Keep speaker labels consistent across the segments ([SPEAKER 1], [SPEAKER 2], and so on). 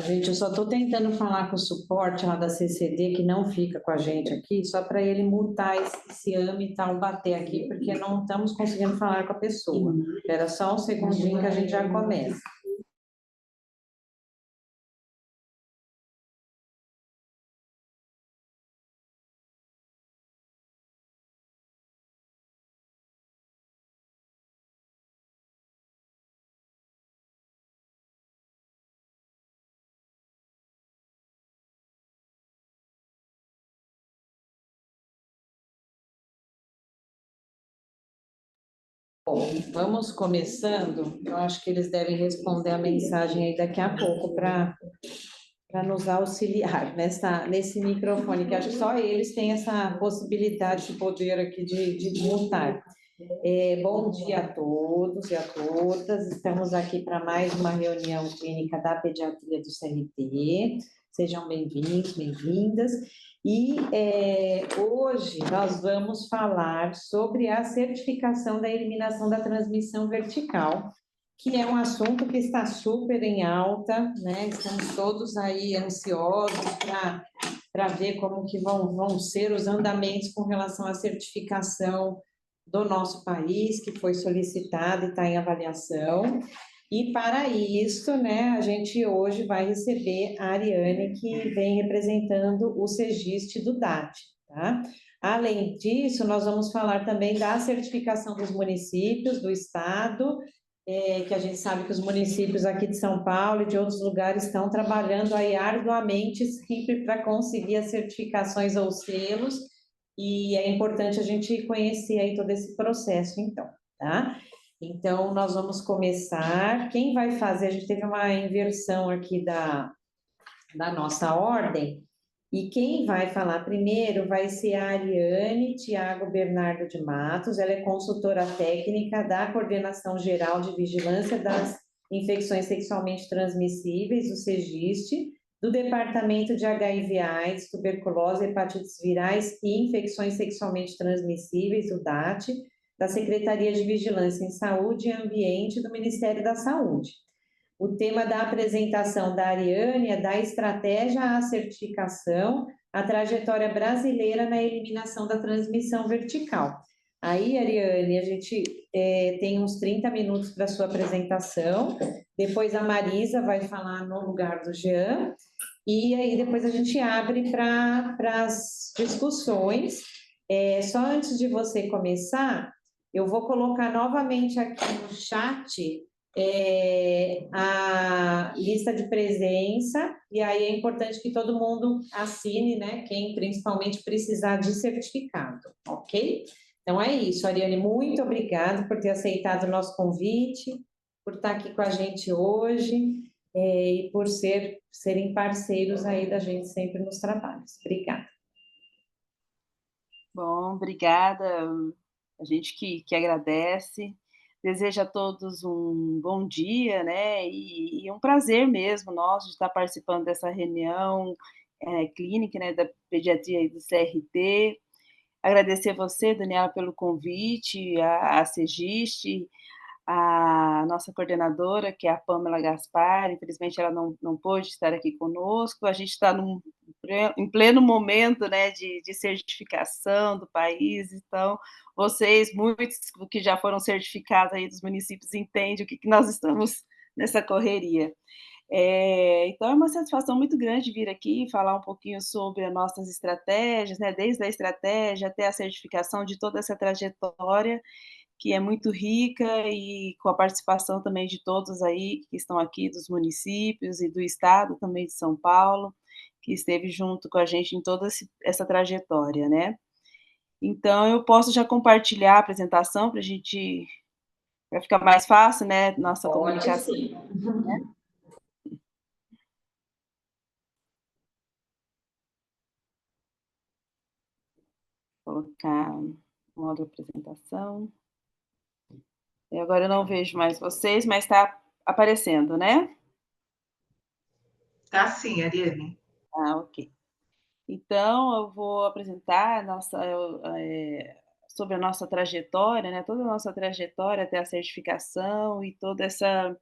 [SPEAKER 1] Gente, eu só estou tentando falar com o suporte lá da CCD, que não fica com a gente aqui, só para ele mutar esse AME e tal, bater aqui, porque não estamos conseguindo falar com a pessoa. Espera só um segundinho que a gente já começa. Bom, vamos começando. Eu acho que eles devem responder a mensagem aí daqui a pouco para nos auxiliar nesse microfone, que acho que só eles têm essa possibilidade de poder aqui de mutar. Bom dia a todos e a todas. Estamos aqui para mais uma reunião clínica da pediatria do CRT. Sejam bem-vindos, bem-vindas. E hoje nós vamos falar sobre a certificação da eliminação da transmissão vertical, que é um assunto que está super em alta, né? Estamos todos aí ansiosos para ver como que vão ser os andamentos com relação à certificação do nosso país, que foi solicitada e está em avaliação. E para isso, né, a gente hoje vai receber a Ariane, que vem representando o Segiste do DAT, tá? Além disso, nós vamos falar também da certificação dos municípios, do Estado, que a gente sabe que os municípios aqui de São Paulo e de outros lugares estão trabalhando aí arduamente sempre para conseguir as certificações ou selos, e é importante a gente conhecer aí todo esse processo, então, tá? Então, nós vamos começar. Quem vai fazer? A gente teve uma inversão aqui da nossa ordem, e quem vai falar primeiro vai ser a Ariane Thiago Bernardo de Matos. Ela é consultora técnica da Coordenação Geral de Vigilância das Infecções Sexualmente Transmissíveis, o CEGIST, do Departamento de HIV/AIDS, Tuberculose, Hepatites Virais e Infecções Sexualmente Transmissíveis, o DAT, da Secretaria de Vigilância em Saúde e Ambiente do Ministério da Saúde. O tema da apresentação da Ariane é da estratégia à certificação, a trajetória brasileira na eliminação da transmissão vertical. Aí, Ariane, a gente tem uns 30 minutos para a sua apresentação, depois a Marisa vai falar no lugar do Jean, e aí depois a gente abre para as discussões. Só antes de você começar, eu vou colocar novamente aqui no chat a lista de presença, e aí é importante que todo mundo assine, né? Quem principalmente precisar de certificado, ok? Então é isso, Ariane, muito obrigada por ter aceitado o nosso convite, por estar aqui com a gente hoje, e por serem parceiros aí da gente sempre nos trabalhos. Obrigada.
[SPEAKER 2] Bom, obrigada. A gente que agradece. Desejo a todos um bom dia, né? E um prazer mesmo nosso de estar participando dessa reunião clínica, né, da pediatria e do CRT. Agradecer a você, Daniela, pelo convite, a Segiste, a nossa coordenadora, que é a Pamela Gaspar. Infelizmente ela não pôde estar aqui conosco. A gente está em pleno momento, né, de certificação do país, então vocês, muitos que já foram certificados aí dos municípios, entendem o que nós estamos nessa correria. Então é uma satisfação muito grande vir aqui e falar um pouquinho sobre as nossas estratégias, né, desde a estratégia até a certificação de toda essa trajetória, que é muito rica, e com a participação também de todos aí que estão aqui, dos municípios e do estado também de São Paulo, que esteve junto com a gente em toda essa trajetória, né. Então eu posso já compartilhar a apresentação para ficar mais fácil, né, nossa comunicação.
[SPEAKER 1] Sim.
[SPEAKER 2] Vou colocar modo apresentação. E agora eu não vejo mais vocês, mas está aparecendo, né?
[SPEAKER 3] Tá sim, Ariane.
[SPEAKER 2] Ok. Então, eu vou apresentar sobre a nossa trajetória, né? Toda a nossa trajetória até a certificação e toda essa...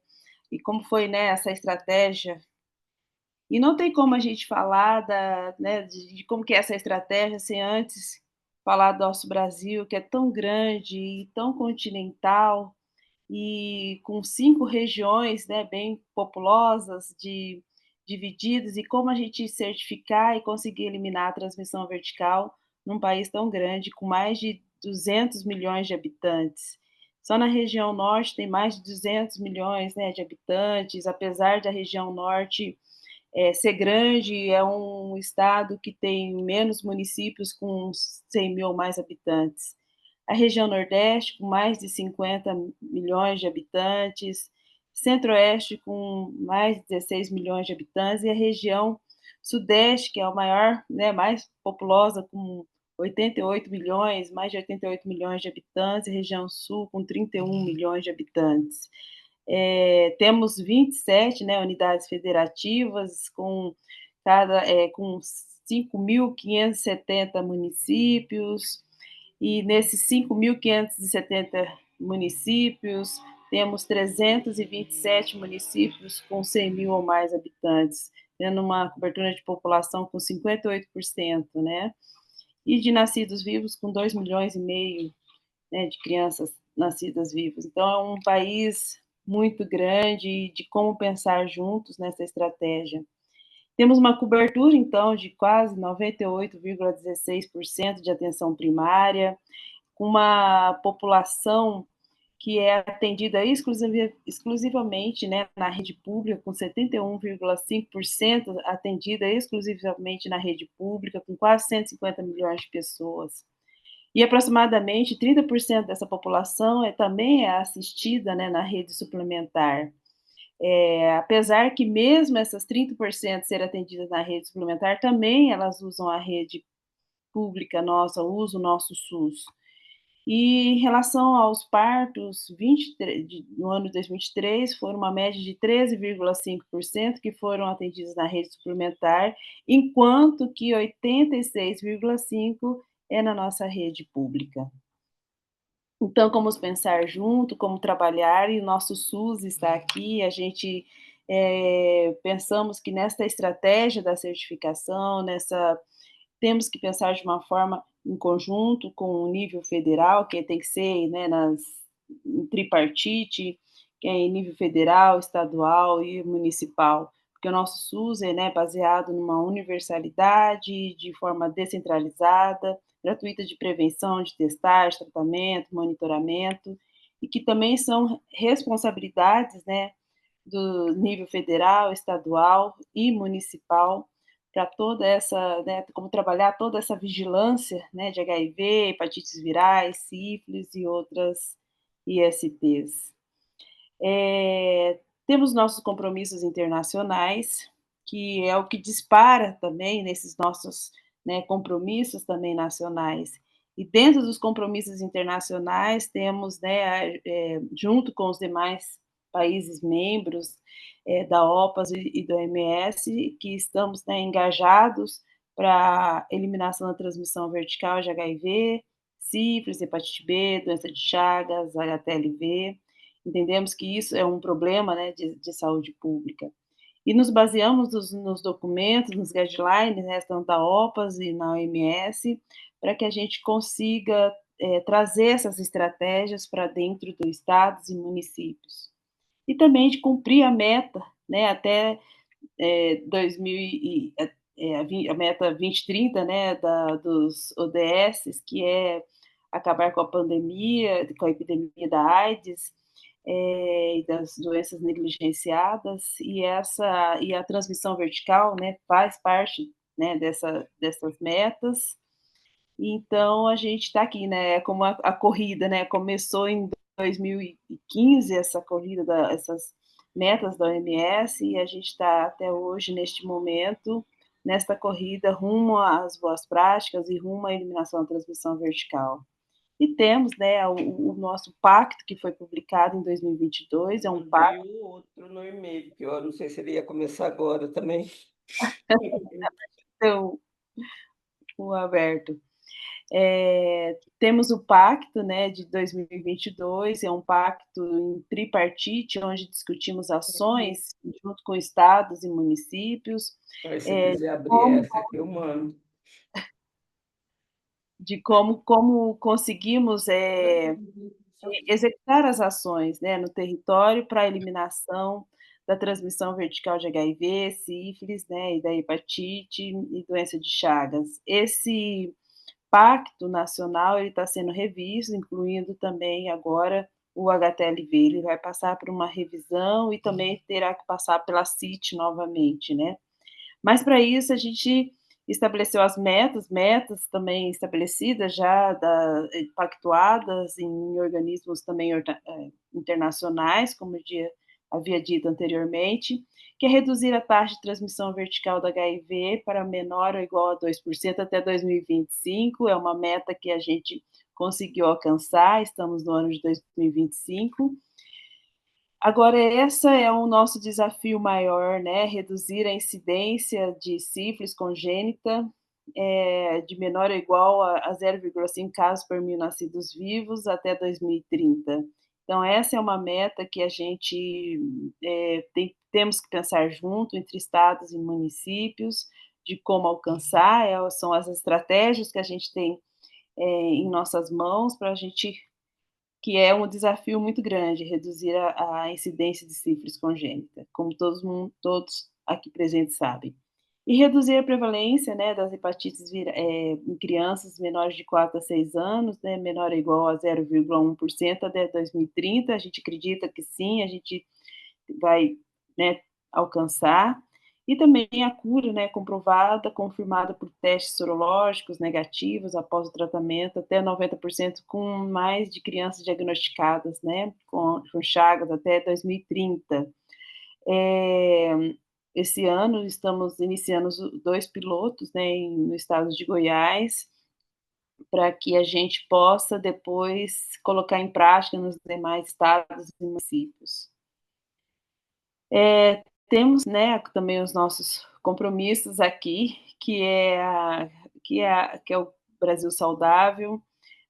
[SPEAKER 2] E como foi, né, essa estratégia E não tem como a gente falar né, de como que é essa estratégia sem antes falar do nosso Brasil, que é tão grande e tão continental, e com 5 regiões, né, bem populosas, divididas, e como a gente certificar e conseguir eliminar a transmissão vertical num país tão grande, com mais de 200 milhões de habitantes. Só na região norte tem mais de 200 milhões, né, de habitantes, apesar da região norte ser grande, é um estado que tem menos municípios, com 100 mil ou mais habitantes. A região Nordeste, com mais de 50 milhões de habitantes, Centro-Oeste, com mais de 16 milhões de habitantes, e a região Sudeste, que é a maior, né, mais populosa, com 88 milhões, mais de 88 milhões de habitantes, e a região Sul, com 31 milhões de habitantes. Temos 27, né, unidades federativas, com 5.570 municípios, e nesses 5.570 municípios, temos 327 municípios com 100 mil ou mais habitantes, tendo uma cobertura de população com 58%, né? E de nascidos vivos com 2 milhões e meio, né, de crianças nascidas vivas. Então, é um país muito grande de como pensar juntos nessa estratégia. Temos uma cobertura, então, de quase 98,16% de atenção primária, com uma população que é atendida exclusivamente, né, na rede pública, com 71,5% atendida exclusivamente na rede pública, com quase 150 milhões de pessoas. E aproximadamente 30% dessa população também é assistida, né, na rede suplementar. Apesar que mesmo essas 30% serem atendidas na rede suplementar, também elas usam a rede pública nossa, usam o nosso SUS. E em relação aos partos, no ano de 2023, foram uma média de 13,5% que foram atendidos na rede suplementar, enquanto que 86,5% é na nossa rede pública. Então, como pensar junto, como trabalhar, e o nosso SUS está aqui, a gente pensamos que nesta estratégia da certificação, temos que pensar de uma forma em conjunto com o nível federal, que tem que ser, né, em tripartite, que é em nível federal, estadual e municipal, porque o nosso SUS é, né, baseado numa universalidade, de forma descentralizada, gratuita de prevenção, de testagem, tratamento, monitoramento, e que também são responsabilidades, né, do nível federal, estadual e municipal, para toda essa, né, como trabalhar toda essa vigilância, né, de HIV, hepatites virais, sífilis e outras ISTs. Temos nossos compromissos internacionais, que é o que dispara também nesses nossos, né, compromissos também nacionais. E dentro dos compromissos internacionais temos, né, junto com os demais países membros da OPAS e do OMS, que estamos, né, engajados para eliminação da transmissão vertical de HIV, sífilis, hepatite B, doença de Chagas, HTLV. Entendemos que isso é um problema, né, de saúde pública. E nos baseamos nos documentos, nos guidelines, né, tanto da OPAS e na OMS, para que a gente consiga trazer essas estratégias para dentro dos estados e municípios. E também de cumprir a meta, né, até 2000 a meta 2030, né, dos ODS, que é acabar com a pandemia, com a epidemia da AIDS, e das doenças negligenciadas, e a transmissão vertical, né, faz parte, né, dessas metas. Então a gente está aqui, né, como a corrida, né, começou em 2015 essa corrida, essas metas da OMS, e a gente está até hoje, neste momento, nesta corrida rumo às boas práticas e rumo à eliminação da transmissão vertical. E temos, né, o nosso pacto, que foi publicado em 2022, é um pacto.
[SPEAKER 3] E o outro no e-mail, que eu não sei se ele ia começar agora também.
[SPEAKER 2] Então, o aberto. Temos o pacto, né, de 2022, é um pacto em tripartite, onde discutimos ações junto com estados e municípios,
[SPEAKER 3] Aí, se quiser abrir
[SPEAKER 2] como
[SPEAKER 3] essa aqui, eu mando.
[SPEAKER 2] de como conseguimos, executar as ações, né, no território para a eliminação da transmissão vertical de HIV, sífilis, né, e da hepatite e doença de Chagas. Esse pacto nacional ele está sendo revisto, incluindo também agora o HTLV. Ele vai passar por uma revisão e também terá que passar pela CIT novamente, né? Mas para isso a gente estabeleceu as metas também estabelecidas já pactuadas em organismos também internacionais, como eu havia dito anteriormente, que é reduzir a taxa de transmissão vertical do HIV para menor ou igual a 2% até 2025, é uma meta que a gente conseguiu alcançar, estamos no ano de 2025. Agora, esse é o nosso desafio maior, né, reduzir a incidência de sífilis congênita, de menor ou igual a 0,5 casos por 1.000 nascidos vivos até 2030. Então essa é uma meta que a gente, temos que pensar junto entre estados e municípios, de como alcançar, são as estratégias que a gente tem, em nossas mãos para a gente que é um desafio muito grande, reduzir a incidência de sífilis congênita, como todos aqui presentes sabem. E reduzir a prevalência, né, das hepatites em crianças menores de 4 a 6 anos, né, menor ou igual a 0,1% até 2030, a gente acredita que sim, a gente vai, né, alcançar. E também a cura, né, comprovada, confirmada por testes sorológicos negativos após o tratamento, até 90% com mais de crianças diagnosticadas, né, com Chagas até 2030. Esse ano estamos iniciando 2 pilotos, né, no estado de Goiás, para que a gente possa depois colocar em prática nos demais estados e municípios. Temos, né, também os nossos compromissos aqui, que é o Brasil Saudável.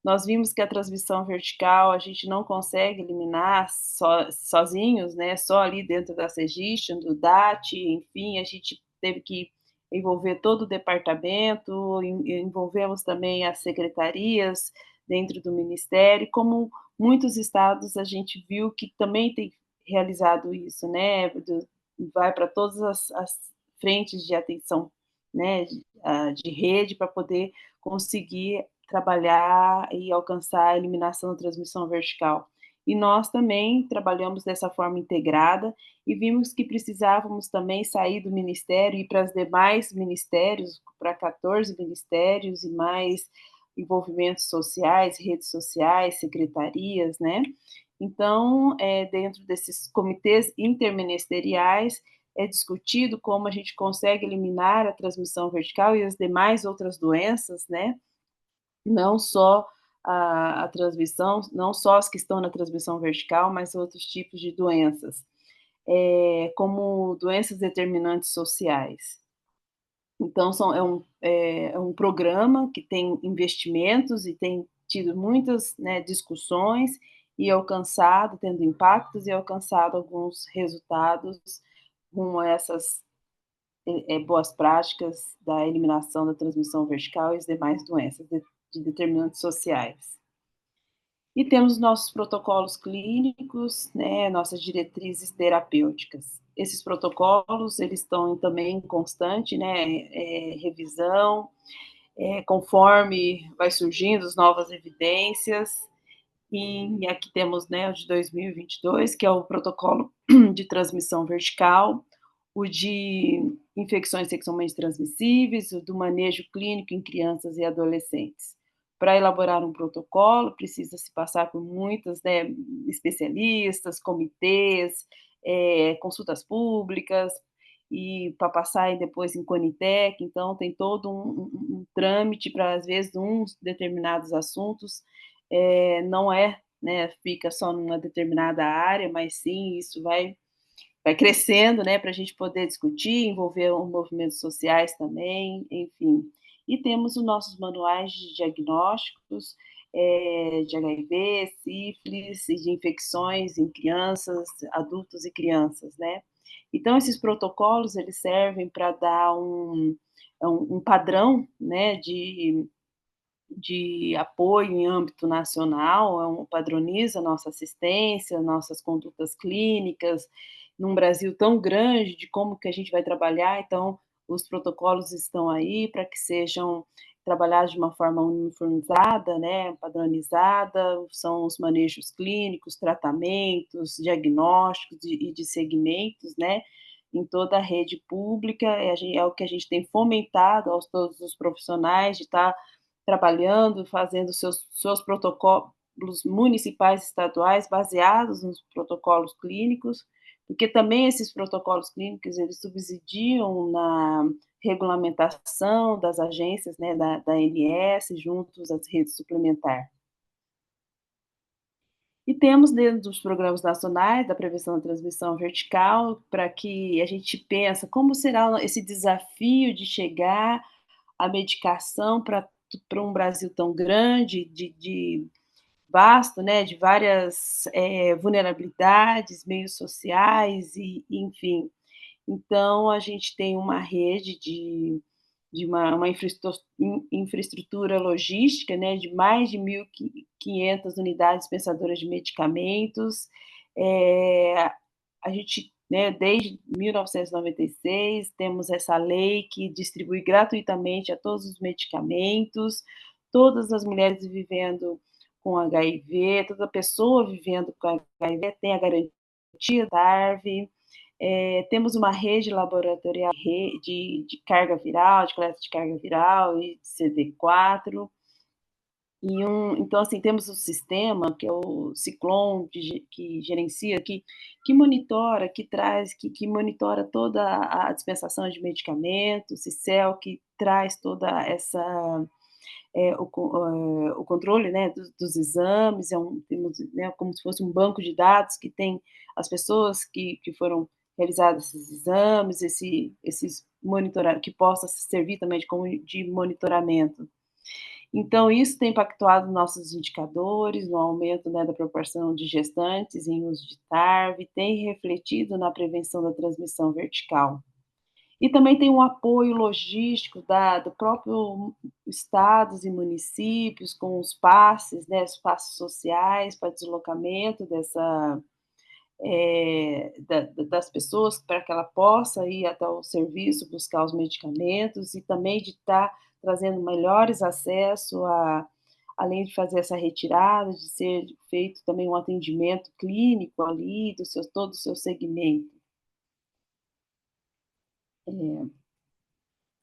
[SPEAKER 2] Nós vimos que a transmissão vertical a gente não consegue eliminar sozinhos, né, só ali dentro da Segistion, do DAT, enfim, a gente teve que envolver todo o departamento, envolvemos também as secretarias dentro do ministério, como muitos estados a gente viu que também tem realizado isso, né, vai para todas as frentes de atenção, né, de rede para poder conseguir trabalhar e alcançar a eliminação da transmissão vertical. E nós também trabalhamos dessa forma integrada e vimos que precisávamos também sair do ministério e ir para os demais ministérios, para 14 ministérios e mais envolvimentos sociais, redes sociais, secretarias, né? Então, dentro desses comitês interministeriais, é discutido como a gente consegue eliminar a transmissão vertical e as demais outras doenças, né? Não só a transmissão, não só as que estão na transmissão vertical, mas outros tipos de doenças, como doenças determinantes sociais. Então, é um programa que tem investimentos e tem tido muitas, né, discussões e alcançado, tendo impactos e alcançado alguns resultados rumo a essas boas práticas da eliminação da transmissão vertical e as demais doenças de determinantes sociais. E temos nossos protocolos clínicos, né, nossas diretrizes terapêuticas. Esses protocolos, eles estão também em constante, né, revisão, conforme vai surgindo as novas evidências, e aqui temos, né, o de 2022, que é o protocolo de transmissão vertical, o de infecções sexualmente transmissíveis, o do manejo clínico em crianças e adolescentes. Para elaborar um protocolo, precisa se passar por muitas, né, especialistas, comitês, consultas públicas, e para passar e depois em Conitec, então tem todo um trâmite para, às vezes, uns determinados assuntos, não né, fica só numa determinada área, mas sim, isso vai crescendo, né, para a gente poder discutir, envolver os movimentos sociais também, enfim. E temos os nossos manuais de diagnósticos, de HIV, sífilis e de infecções em crianças, adultos e crianças, né. Então esses protocolos, eles servem para dar um padrão, né, de apoio em âmbito nacional, padroniza a nossa assistência, nossas condutas clínicas, num Brasil tão grande, de como que a gente vai trabalhar, então os protocolos estão aí para que sejam trabalhados de uma forma uniformizada, né, padronizada, são os manejos clínicos, tratamentos, diagnósticos e de segmentos, né, em toda a rede pública, é o que a gente tem fomentado aos todos os profissionais de estar trabalhando, fazendo seus protocolos municipais e estaduais baseados nos protocolos clínicos, porque também esses protocolos clínicos, eles subsidiam na regulamentação das agências, né, da ANS, juntos às redes suplementar. E temos dentro dos programas nacionais da prevenção da transmissão vertical, para que a gente pensa como será esse desafio de chegar à medicação para um Brasil tão grande, de vasto, né, de várias, vulnerabilidades, meios sociais e enfim. Então a gente tem uma rede de uma infraestrutura logística, né, de mais de 1.500 unidades dispensadoras de medicamentos. A gente, né, desde 1996, temos essa lei que distribui gratuitamente a todos os medicamentos, todas as mulheres vivendo com HIV, toda pessoa vivendo com HIV tem a garantia da ARV. Temos uma rede laboratorial de carga viral, de coleta de carga viral e de CD4, então, assim, temos o sistema, que é o Ciclone, que gerencia, que monitora, que traz, que monitora toda a dispensação de medicamentos, o Cicel, que traz toda essa o controle, né, dos exames, temos, né, como se fosse um banco de dados que tem as pessoas que foram realizados esses exames, esses monitorar que possa servir também de monitoramento. Então isso tem impactuado nossos indicadores, no aumento, né, da proporção de gestantes em uso de TARV, tem refletido na prevenção da transmissão vertical. E também tem um apoio logístico do próprio estados e municípios com os passes, né, os passes sociais para deslocamento das pessoas, para que ela possa ir até o serviço buscar os medicamentos e também de estar trazendo melhores acesso além de fazer essa retirada, de ser feito também um atendimento clínico ali, todo o seu segmento.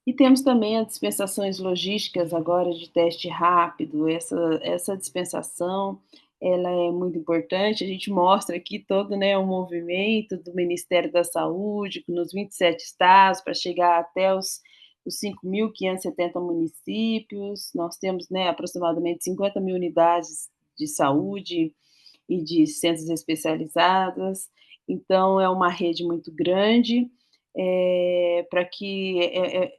[SPEAKER 2] E temos também as dispensações logísticas agora de teste rápido, essa dispensação, ela é muito importante, a gente mostra aqui todo, né, o movimento do Ministério da Saúde, nos 27 estados, para chegar até os 5.570 municípios, nós temos, né, aproximadamente 50 mil unidades de saúde e de centros especializados, então é uma rede muito grande, para que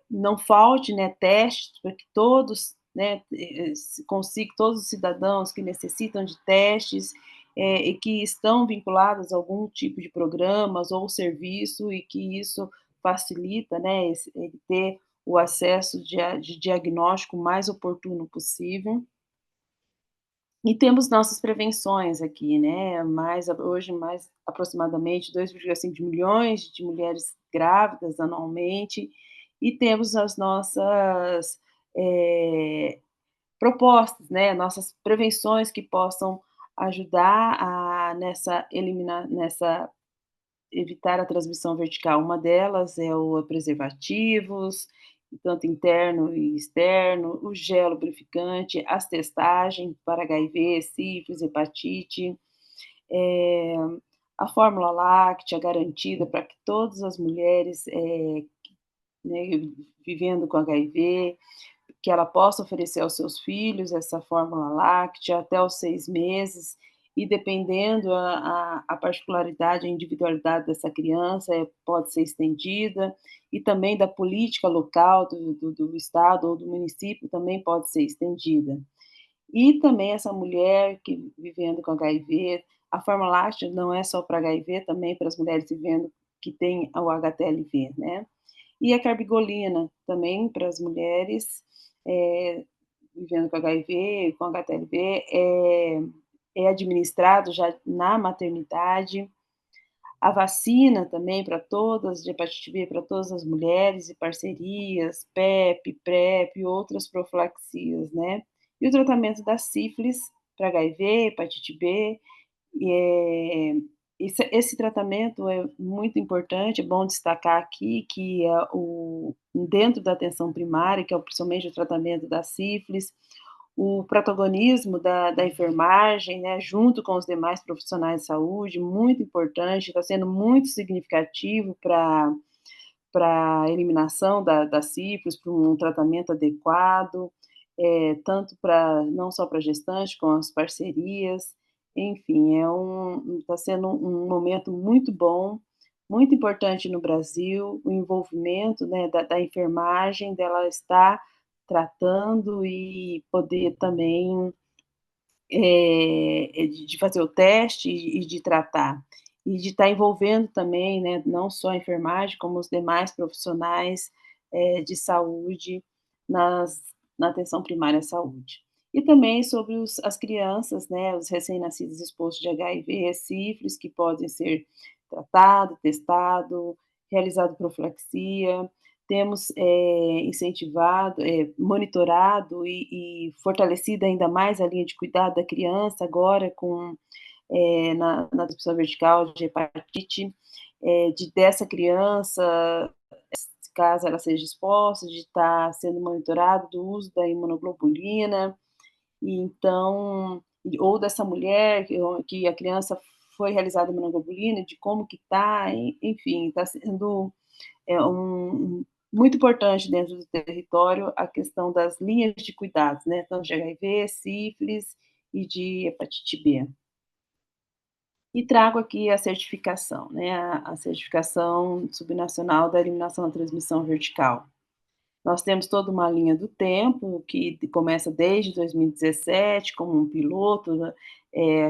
[SPEAKER 2] não falte, né, testes, para que todos, né, todos os cidadãos que necessitam de testes, e que estão vinculados a algum tipo de programas ou serviço e que isso facilita, né, ele ter o acesso de diagnóstico mais oportuno possível. E temos nossas prevenções aqui, né, hoje mais aproximadamente 2,5 milhões de mulheres grávidas anualmente, e temos as nossas, propostas, né, nossas prevenções que possam ajudar nessa evitar a transmissão vertical. Uma delas é o preservativos, tanto interno e externo, o gel lubrificante, as testagens para HIV, sífilis, hepatite, eh, a fórmula láctea garantida para que todas as mulheres, né, vivendo com HIV, que ela possa oferecer aos seus filhos essa fórmula láctea até os 6 meses, e dependendo a particularidade, a individualidade dessa criança, pode ser estendida, e também da política local do estado ou do município também pode ser estendida. E também essa mulher que vivendo com HIV, a forma láctea não é só para HIV, também para as mulheres vivendo que têm o HTLV, né. E a carbigolina, também para as mulheres, vivendo com HIV, com HTLV, é administrado já na maternidade. A vacina também para todas, de hepatite B para todas as mulheres e parcerias, PEP, PrEP e outras profilaxias, né. E o tratamento da sífilis para HIV, hepatite B, e, esse tratamento é muito importante, é bom destacar aqui que dentro da atenção primária, que é principalmente o tratamento da sífilis, o protagonismo da enfermagem, né, junto com os demais profissionais de saúde, muito importante, está sendo muito significativo para a eliminação da sífilis, para um tratamento adequado, tanto para não só para gestante, com as parcerias, enfim, está sendo um momento muito bom, muito importante no Brasil, o envolvimento, né, da enfermagem, dela estar tratando e poder também de fazer o teste e de tratar. E de estar envolvendo também, né, não só a enfermagem, como os demais profissionais, de saúde na atenção primária à saúde. E também sobre as crianças, né, os recém-nascidos expostos de HIV e sífilis, que podem ser tratado, testado, realizado profilaxia. Temos, incentivado, monitorado e fortalecido ainda mais a linha de cuidado da criança agora com, na transmissão vertical de hepatite, dessa criança, caso ela seja exposta, de estar sendo monitorado do uso da imunoglobulina, e então ou dessa mulher que a criança foi realizada a imunoglobulina, de como que está, enfim, está sendo muito importante dentro do território a questão das linhas de cuidados, né, tanto de HIV, sífilis e de hepatite B. E trago aqui a certificação, né, a certificação subnacional da eliminação da transmissão vertical. Nós temos toda uma linha do tempo que começa desde 2017 como um piloto, né,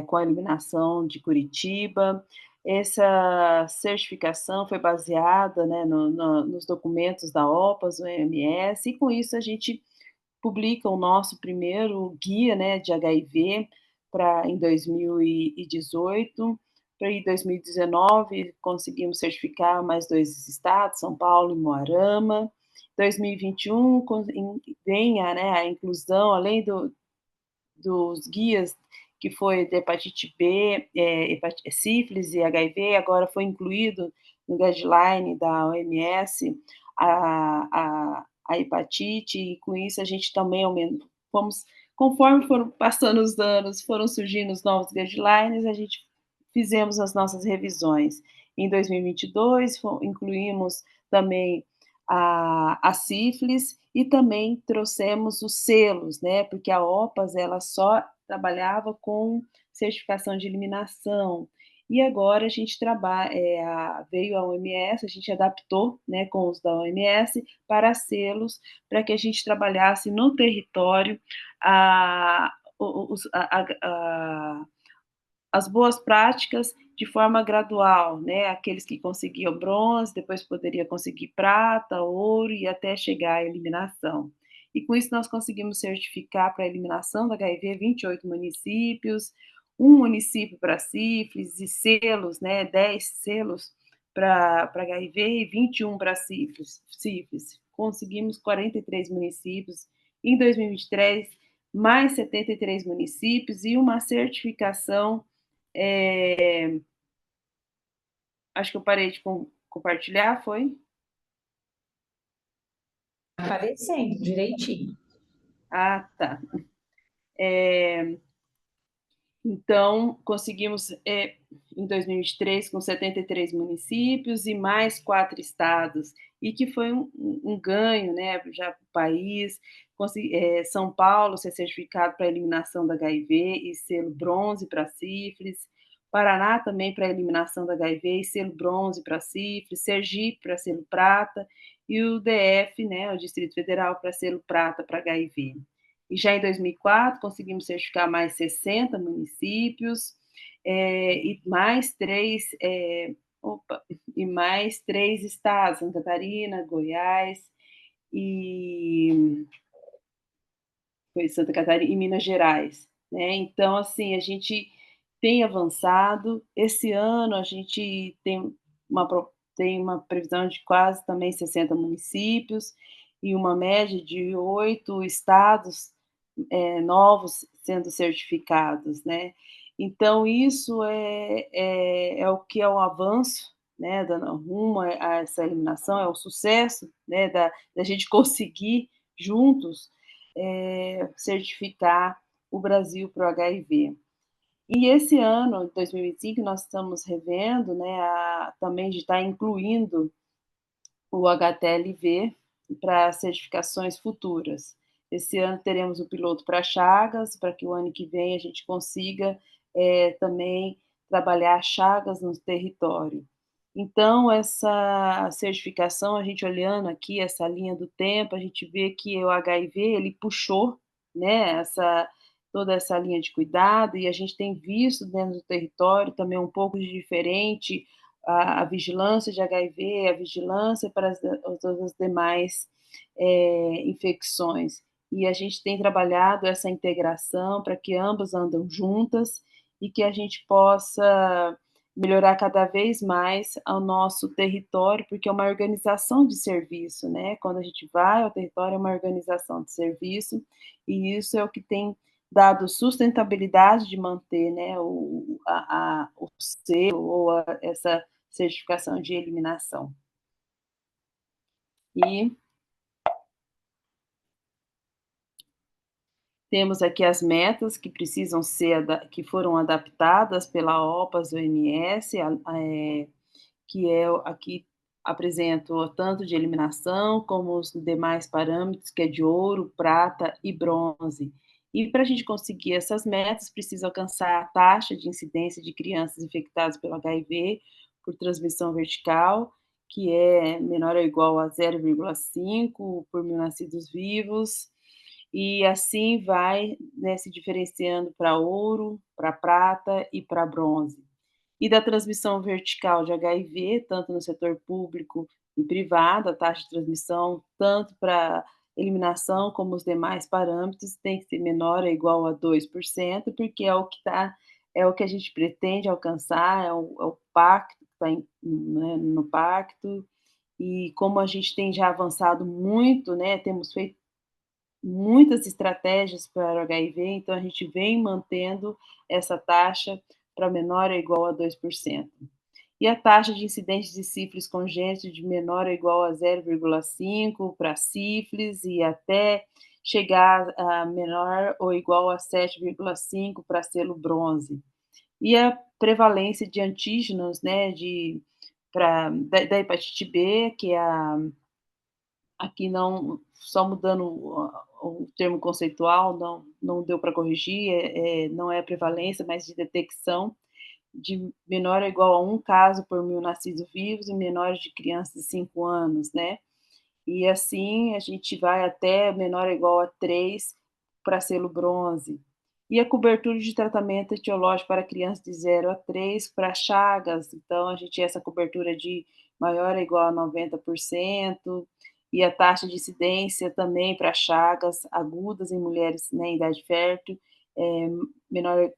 [SPEAKER 2] com a eliminação de Curitiba. Essa certificação foi baseada, né, nos documentos da OPAS, OMS, e com isso a gente publica o nosso primeiro guia, né, de HIV em 2018. Para em 2019 conseguimos certificar mais 2 estados, São Paulo e Moarama. 2021 vem a inclusão, além dos guias que foi de hepatite B, sífilis e HIV, agora foi incluído no guideline da OMS a hepatite, e com isso a gente também conforme foram passando os anos, foram surgindo os novos guidelines, a gente fizemos as nossas revisões. Em 2022, incluímos também a sífilis e também trouxemos os selos, né, porque a OPAS ela só trabalhava com certificação de eliminação, e agora a gente veio a OMS, a gente adaptou, né, com os da OMS para selos, para que a gente trabalhasse no território a, os, a, as boas práticas de forma gradual, né? Aqueles que conseguiam bronze, depois poderia conseguir prata, ouro e até chegar à eliminação. E com isso nós conseguimos certificar para a eliminação da HIV 28 municípios, um município para sífilis e selos, né? 10 selos para HIV e 21 para sífilis. Conseguimos 43 municípios em 2023, mais 73 municípios e uma certificação acho que eu parei de compartilhar, foi?
[SPEAKER 1] Aparecendo direitinho.
[SPEAKER 2] Ah, tá. Então, conseguimos, em 2023, com 73 municípios e mais 4 estados, e que foi um ganho, né, já para o país. São Paulo ser certificado para eliminação da HIV e selo bronze para sífilis, Paraná também para eliminação da HIV e selo bronze para sífilis, Sergipe para selo prata e o DF, né, o Distrito Federal, para selo prata para HIV. E já em 2004 conseguimos certificar mais 60 municípios, e mais 3, e mais 3 estados, Santa Catarina, Goiás e foi Santa Catarina e Minas Gerais, né. Então, assim, a gente tem avançado. Esse ano a gente tem uma previsão de quase também 60 municípios e uma média de 8 estados novos sendo certificados, né. Então isso é o que é o avanço, né, dando rumo a essa eliminação, é o sucesso, né, da gente conseguir juntos, certificar o Brasil para o HIV. E esse ano, 2025, nós estamos revendo, né, também de estar incluindo o HTLV para certificações futuras. Esse ano teremos o piloto para Chagas, para que o ano que vem a gente consiga também trabalhar Chagas no território. Então, essa certificação, a gente olhando aqui essa linha do tempo, a gente vê que o HIV ele puxou, né, toda essa linha de cuidado, e a gente tem visto dentro do território também um pouco de diferente a vigilância de HIV, a vigilância para todas as demais infecções. E a gente tem trabalhado essa integração para que ambas andam juntas e que a gente possa melhorar cada vez mais o nosso território, porque é uma organização de serviço, né? Quando a gente vai ao território, é uma organização de serviço, e isso é o que tem dado sustentabilidade de manter, né, o selo ou essa certificação de eliminação. E temos aqui as metas que precisam ser que foram adaptadas pela OPAS-OMS, que aqui apresento tanto de eliminação como os demais parâmetros, que é de ouro, prata e bronze. E para a gente conseguir essas metas, precisa alcançar a taxa de incidência de crianças infectadas pelo HIV por transmissão vertical, que é menor ou igual a 0,5 por mil nascidos vivos, e assim vai, né, se diferenciando para ouro, para prata e para bronze. E da transmissão vertical de HIV, tanto no setor público e privado, a taxa de transmissão, tanto para eliminação como os demais parâmetros, tem que ser menor ou igual a 2%, porque é o que a gente pretende alcançar, é o pacto que está né, no pacto, e como a gente tem já avançado muito, né, temos feito muitas estratégias para o HIV, então a gente vem mantendo essa taxa para menor ou igual a 2%. E a taxa de incidência de sífilis congênita de menor ou igual a 0,5 para sífilis e até chegar a menor ou igual a 7,5 para selo bronze. E a prevalência de antígenos, né, da hepatite B, que é aqui não, só mudando o termo conceitual, não deu para corrigir, não é prevalência, mas de detecção, de menor ou igual a 1 caso por 1.000 nascidos vivos e menores de crianças de 5 anos, né. E assim a gente vai até menor ou igual a 3 para selo bronze. E a cobertura de tratamento etiológico para crianças de 0 a 3 para Chagas, então a gente tem essa cobertura de maior ou igual a 90%, e a taxa de incidência também para Chagas agudas em mulheres, né, em idade fértil, é menor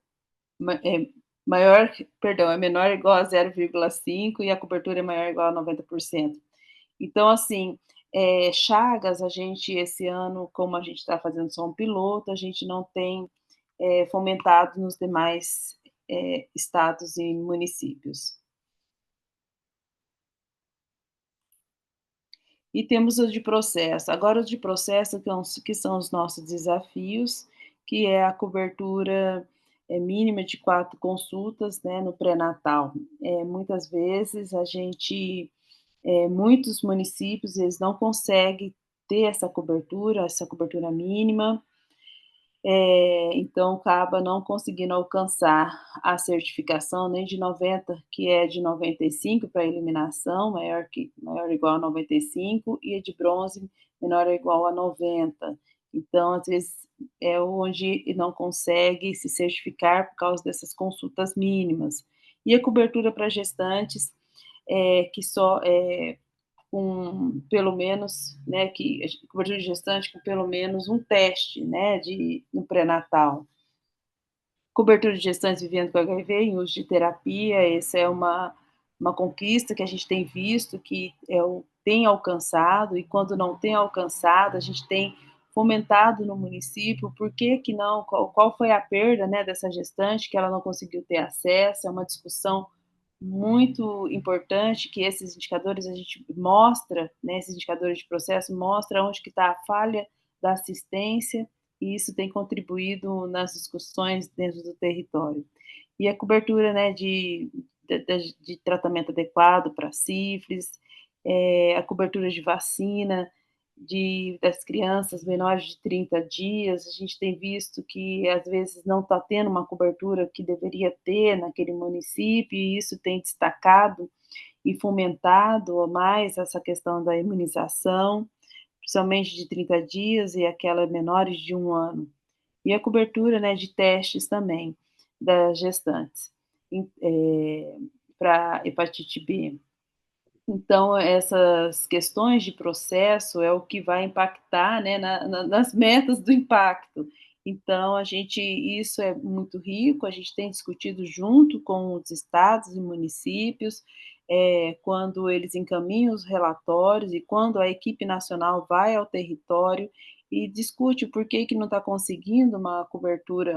[SPEAKER 2] é maior, perdão, é menor ou igual a 0,5 e a cobertura é maior ou igual a 90%. Então, assim, Chagas, a gente, esse ano, como a gente está fazendo só um piloto, a gente não tem fomentado nos demais estados e municípios. E temos os de processo. Agora, os de processo, que são os nossos desafios, que é a cobertura mínima de 4 consultas, né, no pré-natal. Muitas vezes muitos municípios, eles não conseguem ter essa cobertura mínima, então acaba não conseguindo alcançar a certificação nem de 90, que é de 95 para eliminação, maior ou igual a 95, e a de bronze menor ou igual a 90. Então, às vezes, é onde não consegue se certificar por causa dessas consultas mínimas. E a cobertura para gestantes, que só com pelo menos, né, que cobertura de gestante com pelo menos um teste, né, no pré-natal. Cobertura de gestantes vivendo com HIV em uso de terapia, essa é uma conquista que a gente tem visto que tem alcançado, e quando não tem alcançado, a gente tem fomentado no município, por que que não, qual foi a perda, né, dessa gestante que ela não conseguiu ter acesso, é uma discussão muito importante que esses indicadores a gente mostra, né, esses indicadores de processo mostra onde que está a falha da assistência, e isso tem contribuído nas discussões dentro do território. E a cobertura, né, de tratamento adequado para sífilis, a cobertura de vacina das crianças menores de 30 dias, a gente tem visto que às vezes não está tendo uma cobertura que deveria ter naquele município, e isso tem destacado e fomentado mais essa questão da imunização, principalmente de 30 dias e aquela menores de 1 ano. E a cobertura, né, de testes também das gestantes para hepatite B. Então, essas questões de processo é o que vai impactar, né, nas metas do impacto. Então, isso é muito rico, a gente tem discutido junto com os estados e municípios, quando eles encaminham os relatórios e quando a equipe nacional vai ao território e discute por que que não está conseguindo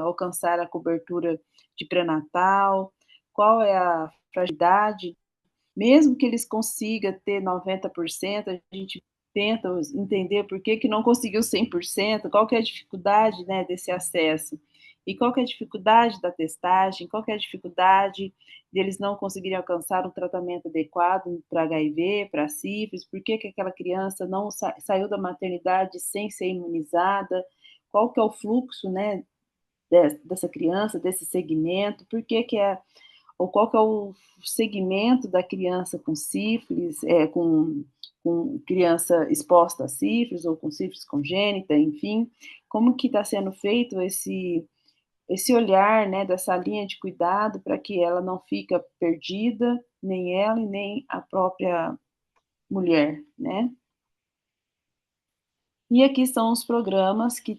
[SPEAKER 2] alcançar a cobertura de pré-natal, qual é a fragilidade. Mesmo que eles consigam ter 90%, a gente tenta entender por que que não conseguiu 100%, qual que é a dificuldade, né, desse acesso. E qual que é a dificuldade da testagem, qual que é a dificuldade deles não conseguirem alcançar um tratamento adequado para HIV, para sífilis, por que que aquela criança não saiu da maternidade sem ser imunizada, qual que é o fluxo, né, dessa criança, desse segmento, por que que ou qual que é o segmento da criança com sífilis, com criança exposta a sífilis ou com sífilis congênita, enfim, como que está sendo feito esse olhar, né, dessa linha de cuidado para que ela não fica perdida, nem ela e nem a própria mulher, né? E aqui são os programas que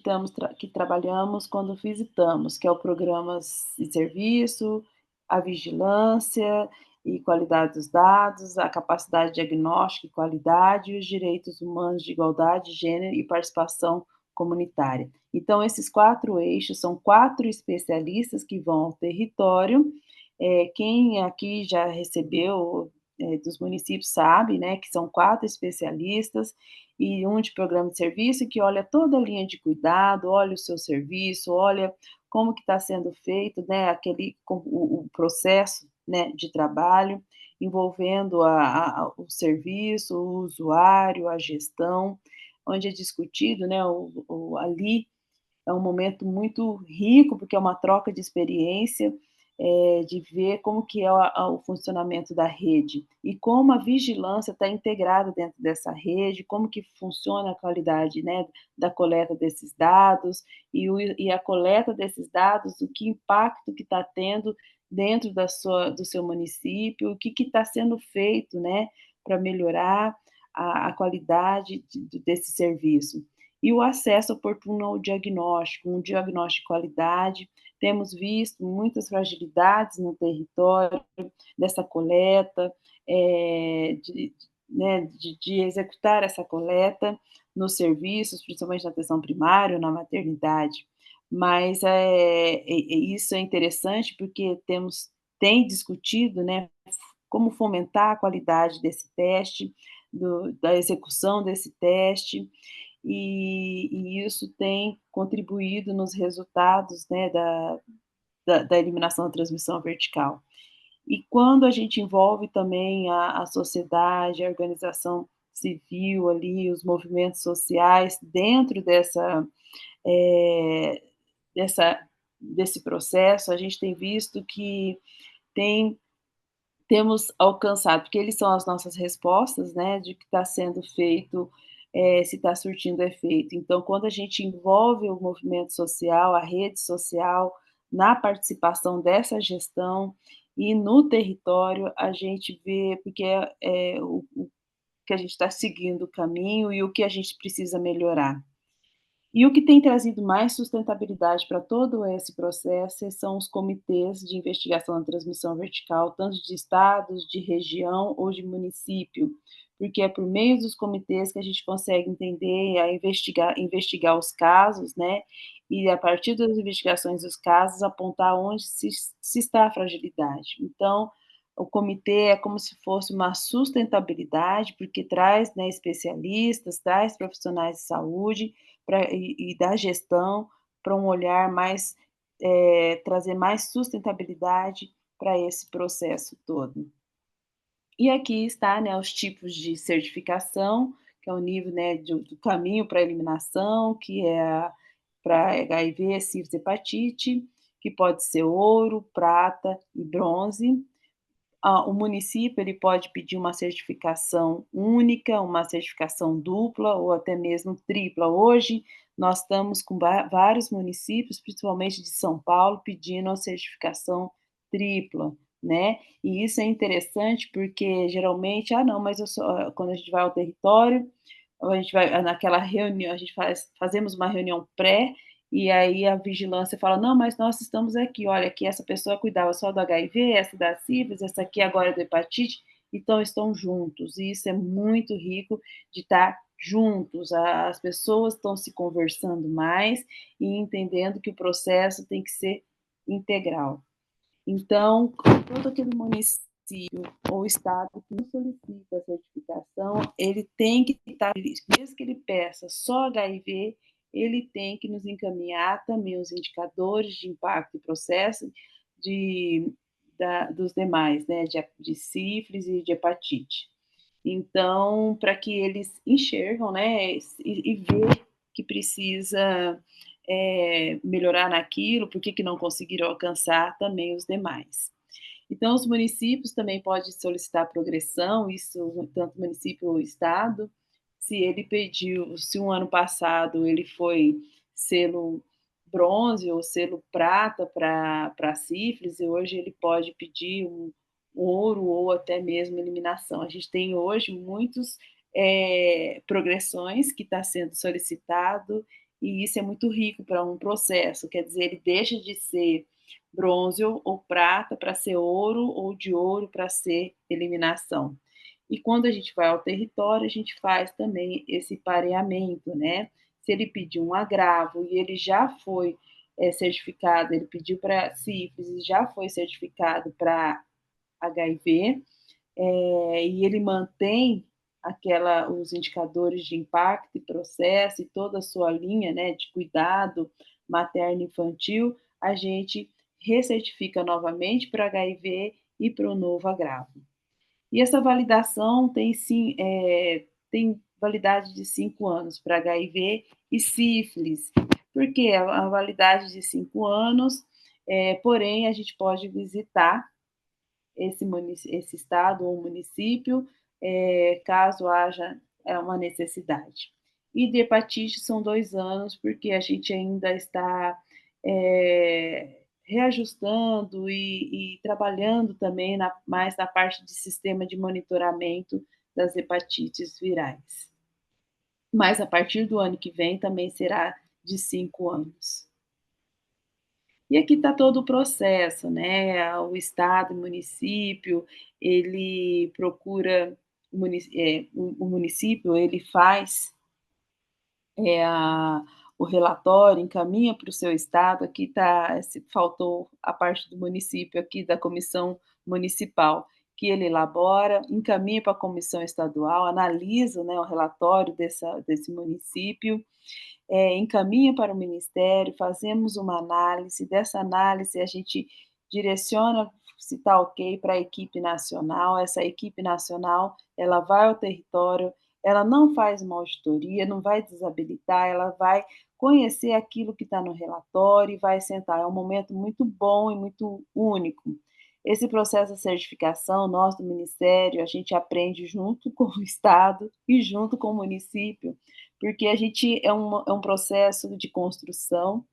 [SPEAKER 2] trabalhamos quando visitamos, que é o programas de serviço, a vigilância e qualidade dos dados, a capacidade diagnóstica e qualidade, e os direitos humanos de igualdade, gênero e participação comunitária. Então, esses 4 eixos são 4 especialistas que vão ao território. Quem aqui já recebeu dos municípios sabe, né, que são 4 especialistas e um de programa de serviço que olha toda a linha de cuidado, olha o seu serviço, olha como que está sendo feito, né, o processo, né, de trabalho, envolvendo o serviço, o usuário, a gestão, onde é discutido, né, ali é um momento muito rico, porque é uma troca de experiência, de ver como que é o funcionamento da rede e como a vigilância está integrada dentro dessa rede, como que funciona a qualidade, né, da coleta desses dados e a coleta desses dados, o que impacto que está tendo dentro do seu município, o que está sendo feito, né, para melhorar a qualidade desse serviço. E o acesso oportuno ao diagnóstico, um diagnóstico de qualidade. Temos visto muitas fragilidades no território dessa coleta, né, de executar essa coleta nos serviços, principalmente na atenção primária ou na maternidade. Mas isso é interessante porque tem discutido, né, como fomentar a qualidade desse teste, da execução desse teste, e isso tem contribuído nos resultados, né, da eliminação da transmissão vertical. E quando a gente envolve também a sociedade, a organização civil ali, os movimentos sociais dentro eh, dessa desse processo, a gente tem visto que tem temos alcançado, porque eles são as nossas respostas, né, de que está sendo feito, se está surtindo efeito. Então, quando a gente envolve o movimento social, a rede social, na participação dessa gestão e no território, a gente vê porque o que a gente está seguindo o caminho e o que a gente precisa melhorar. E o que tem trazido mais sustentabilidade para todo esse processo são os comitês de investigação da transmissão vertical, tanto de estados, de região ou de município, porque é por meio dos comitês que a gente consegue entender, investigar os casos, né? E a partir das investigações dos casos, apontar onde se está a fragilidade. Então, o comitê é como se fosse uma sustentabilidade, porque traz, né, especialistas, traz profissionais de saúde e da gestão para um olhar mais, trazer mais sustentabilidade para esse processo todo. E aqui está, né, os tipos de certificação, que é o nível, né, do caminho para a eliminação, que é para HIV, sífilis, hepatite, que pode ser ouro, prata e bronze. O município ele pode pedir uma certificação única, uma certificação dupla ou até mesmo tripla. Hoje, nós estamos com vários municípios, principalmente de São Paulo, pedindo a certificação tripla, né? E isso é interessante porque geralmente, não, mas quando a gente vai ao território, a gente vai naquela reunião, a gente fazemos uma reunião pré e aí a vigilância fala: "Não, mas nós estamos aqui, olha, aqui essa pessoa cuidava só do HIV, essa da sífilis, essa aqui agora é do hepatite", então estão juntos, e isso é muito rico de estar juntos, as pessoas estão se conversando mais e entendendo que o processo tem que ser integral. Então, todo aquele município ou estado que não solicita a certificação, ele tem que estar, mesmo que ele peça só HIV, ele tem que nos encaminhar também os indicadores de impacto e processo dos demais, né, de sífilis e de hepatite. Então, para que eles enxergam, né, e ver que precisa melhorar naquilo, por que não conseguiram alcançar também os demais. Então, os municípios também podem solicitar progressão, isso tanto município ou estado. Se ele pediu, se um ano passado ele foi selo bronze ou selo prata para sífilis, e hoje ele pode pedir um ouro ou até mesmo eliminação. A gente tem hoje muitos progressões que está sendo solicitado, e isso é muito rico para um processo, quer dizer, ele deixa de ser bronze ou prata para ser ouro, ou de ouro para ser eliminação. E quando a gente vai ao território, a gente faz também esse pareamento, né? Se ele pedir um agravo e ele já foi certificado, ele pediu para sífilis e já foi certificado para HIV, e ele mantém os indicadores de impacto e processo e toda a sua linha, né, de cuidado materno infantil, a gente recertifica novamente para HIV e para o novo agravo. E essa validação tem sim, tem validade de 5 anos para HIV e sífilis. Por que a validade de 5 anos? Porém, a gente pode visitar esse estado ou município, caso haja uma necessidade. E de hepatite são 2 anos, porque a gente ainda está reajustando e trabalhando também mais na parte de sistema de monitoramento das hepatites virais. Mas a partir do ano que vem também será de 5 anos. E aqui está todo o processo, né? O estado, o município, ele procura, o município, ele faz o relatório, encaminha para o seu estado. Aqui está, faltou a parte do município aqui, da comissão municipal, que ele elabora, encaminha para a comissão estadual, analisa, né, o relatório desse município, encaminha para o ministério, fazemos uma análise, dessa análise a gente direciona se está ok para a equipe nacional, essa equipe nacional, ela vai ao território, ela não faz uma auditoria, não vai desabilitar, ela vai conhecer aquilo que está no relatório e vai sentar. É um momento muito bom e muito único. Esse processo de certificação, nós do Ministério, a gente aprende junto com o Estado e junto com o município, porque a gente é um processo de construção.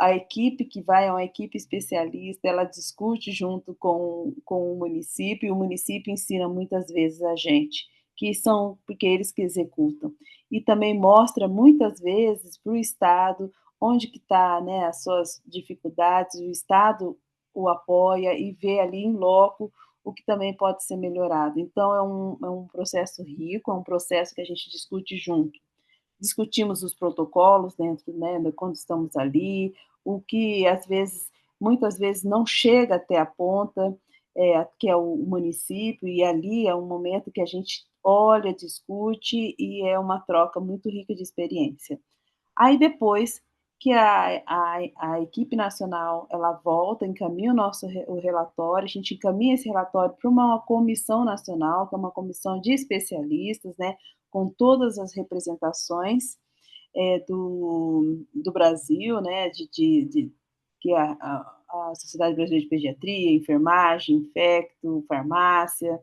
[SPEAKER 2] A equipe que vai é uma equipe especialista, ela discute junto com o município ensina muitas vezes a gente, que são porque eles que executam. E também mostra muitas vezes para o Estado onde que está, né, as suas dificuldades, o Estado o apoia e vê ali em loco o que também pode ser melhorado. Então é um processo rico, é um processo que a gente discute junto. Discutimos os protocolos dentro, né, quando estamos ali, o que às vezes, muitas vezes não chega até a ponta, que é o município, e ali é um momento que a gente olha, discute e é uma troca muito rica de experiência. Aí depois que a equipe nacional ela volta, encaminha o relatório, a gente encaminha esse relatório para uma comissão nacional, que é uma comissão de especialistas, né, com todas as representações do Brasil, né, que é a Sociedade Brasileira de Pediatria, Enfermagem, Infecto, Farmácia,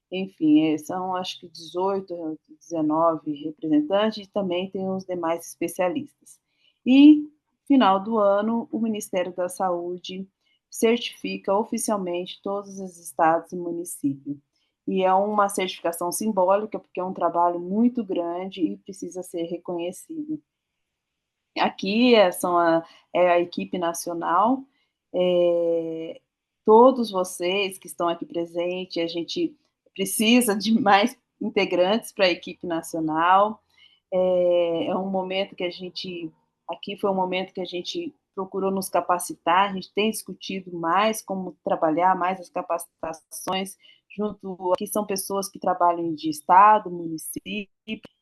[SPEAKER 2] enfim, são acho que 18, 19 representantes e também tem os demais especialistas. E, final do ano, o Ministério da Saúde certifica oficialmente todos os estados e municípios. E é uma certificação simbólica, porque é um trabalho muito grande e precisa ser reconhecido. Aqui é a equipe nacional, todos vocês que estão aqui presentes, a gente precisa de mais integrantes para a equipe nacional. É um momento que aqui foi um momento que a gente procurou nos capacitar, a gente tem discutido mais como trabalhar mais as capacitações aqui são pessoas que trabalham de estado, município,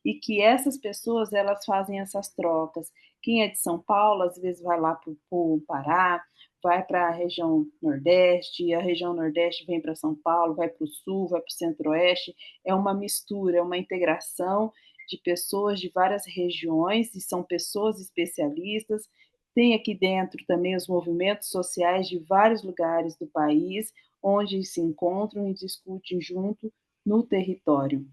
[SPEAKER 2] e que essas pessoas, elas fazem essas trocas. Quem é de São Paulo, às vezes vai lá para o Pará, vai para a região Nordeste, e a região Nordeste vem para São Paulo, vai para o Sul, vai para o Centro-Oeste, é uma mistura, é uma integração de pessoas de várias regiões, e são pessoas especialistas. Tem aqui dentro também os movimentos sociais de vários lugares do país, onde se encontram e discutem junto no território.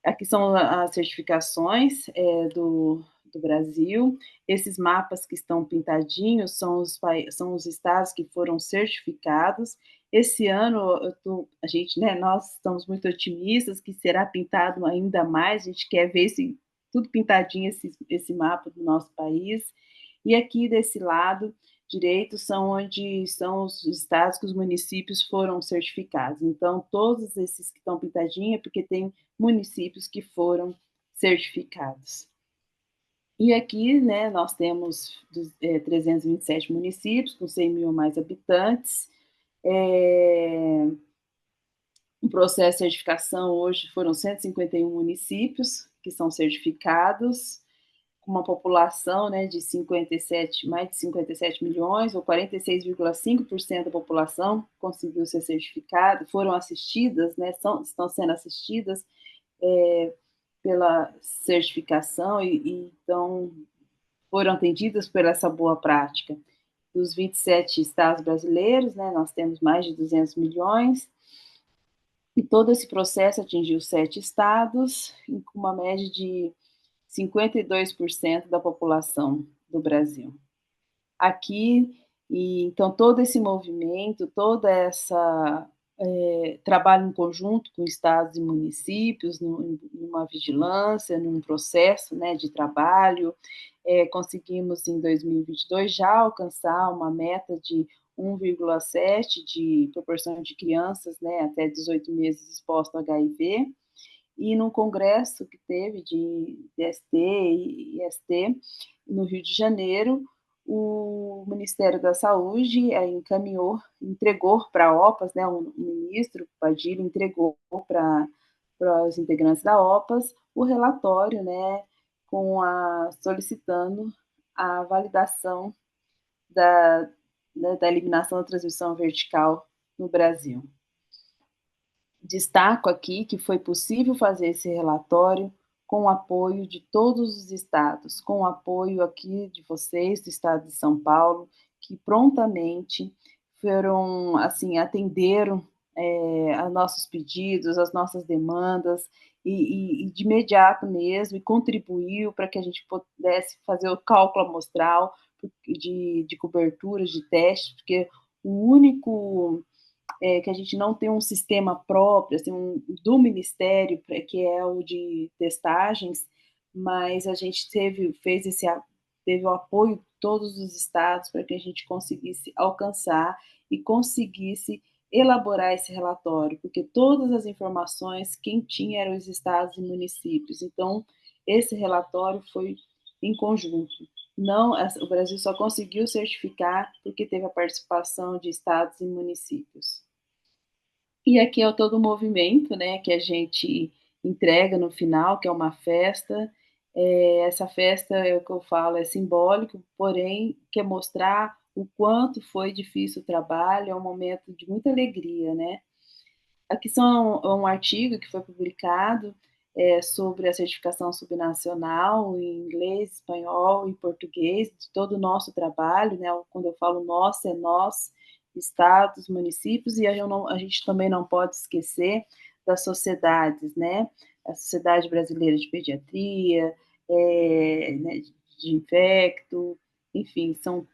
[SPEAKER 2] Aqui são as certificações do Brasil. Esses mapas que estão pintadinhos são os estados que foram certificados. Esse ano, a gente, né, nós estamos muito otimistas que será pintado ainda mais, a gente quer ver tudo pintadinho, esse mapa do nosso país. E aqui desse lado direito são onde são os estados que os municípios foram certificados. Então, todos esses que estão pintadinhos é porque tem municípios que foram certificados. E aqui, né, nós temos 327 municípios, com 100 mil mais habitantes. O processo de certificação hoje foram 151 municípios que são certificados, com uma população, né, de mais de 57 milhões, ou 46,5% da população conseguiu ser certificado, foram assistidas, né, estão sendo assistidas pela certificação e então foram atendidas por essa boa prática. Dos 27 estados brasileiros, né, nós temos mais de 200 milhões, e todo esse processo atingiu 7 estados, com uma média de 52% da população do Brasil. Aqui, então, todo esse movimento, toda essa trabalho em conjunto com estados e municípios, numa vigilância, num processo, né, de trabalho, conseguimos em 2022 já alcançar uma meta de 1,7 de proporção de crianças, né, até 18 meses expostas ao HIV, e num congresso que teve de DST e IST no Rio de Janeiro, o Ministério da Saúde entregou para a OPAS, né, o ministro Padilha entregou para os integrantes da OPAS o relatório, né, solicitando a validação da eliminação da transmissão vertical no Brasil. Destaco aqui que foi possível fazer esse relatório com o apoio de todos os estados, com o apoio aqui de vocês, do estado de São Paulo, que prontamente foram, assim, atenderam a nossos pedidos, as nossas demandas, e de imediato mesmo, e contribuiu para que a gente pudesse fazer o cálculo amostral de coberturas, de testes, porque o único que a gente não tem um sistema próprio, assim, do Ministério, que é o de testagens, mas a gente teve o apoio de todos os estados para que a gente conseguisse alcançar e conseguisse elaborar esse relatório, porque todas as informações quem tinha eram os estados e municípios. Então, esse relatório foi em conjunto. Não, o Brasil só conseguiu certificar porque teve a participação de estados e municípios. E aqui é todo o movimento, né, que a gente entrega no final, que é uma festa. Essa festa, é o que eu falo, é simbólico, porém, quer mostrar o quanto foi difícil o trabalho, é um momento de muita alegria, né. Aqui um artigo que foi publicado sobre a certificação subnacional em inglês, espanhol e português, de todo o nosso trabalho, né? Quando eu falo nós, é nós, estados, municípios, e a gente também não pode esquecer das sociedades, né? A Sociedade Brasileira de Pediatria, né, de infecto, enfim, são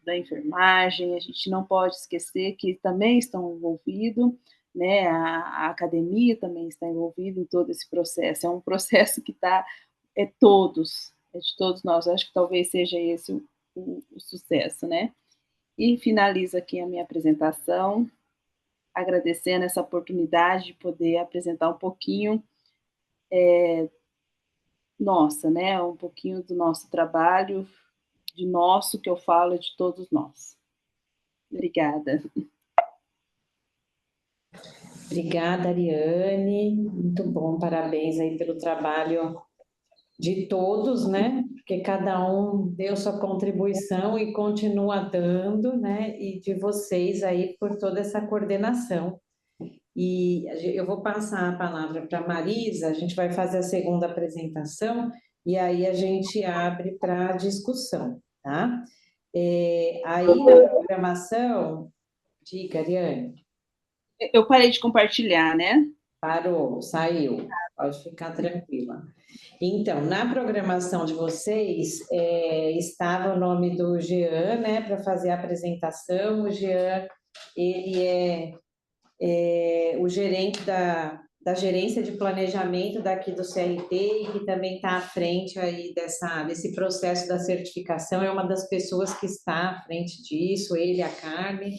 [SPEAKER 2] da enfermagem, a gente não pode esquecer que também estão envolvidos, né, a academia também está envolvida em todo esse processo, é um processo que é de todos nós, eu acho que talvez seja esse o sucesso, né. E finalizo aqui a minha apresentação, agradecendo essa oportunidade de poder apresentar um pouquinho, né, um pouquinho do nosso trabalho, de nosso, que eu falo, é de todos nós. Obrigada.
[SPEAKER 1] Obrigada, Ariane. Muito bom, parabéns aí pelo trabalho de todos, né? Porque cada um deu sua contribuição e continua dando, né? E de vocês aí por toda essa coordenação. E eu vou passar a palavra para a Marisa, a gente vai fazer a segunda apresentação e aí a gente abre para discussão, tá? Aí na programação, diga, Ariane.
[SPEAKER 2] Eu parei de compartilhar, né?
[SPEAKER 1] Parou, saiu, pode ficar tranquila. Então, na programação de vocês, estava o nome do Jean, né, para fazer a apresentação. O Jean, ele é o gerente da gerência de planejamento daqui do CRT e que também está à frente aí desse processo da certificação, é uma das pessoas que está à frente disso, ele, a Carmen.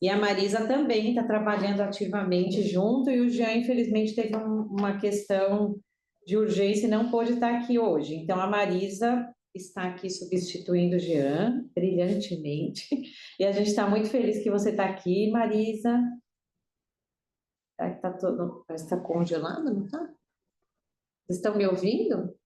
[SPEAKER 1] E a Marisa também está trabalhando ativamente junto, e o Jean, infelizmente, teve uma questão de urgência e não pôde estar aqui hoje. Então, a Marisa está aqui substituindo o Jean, brilhantemente. E a gente está muito feliz que você está aqui, Marisa. Está todo, parece que está congelado, não está? Vocês estão me ouvindo?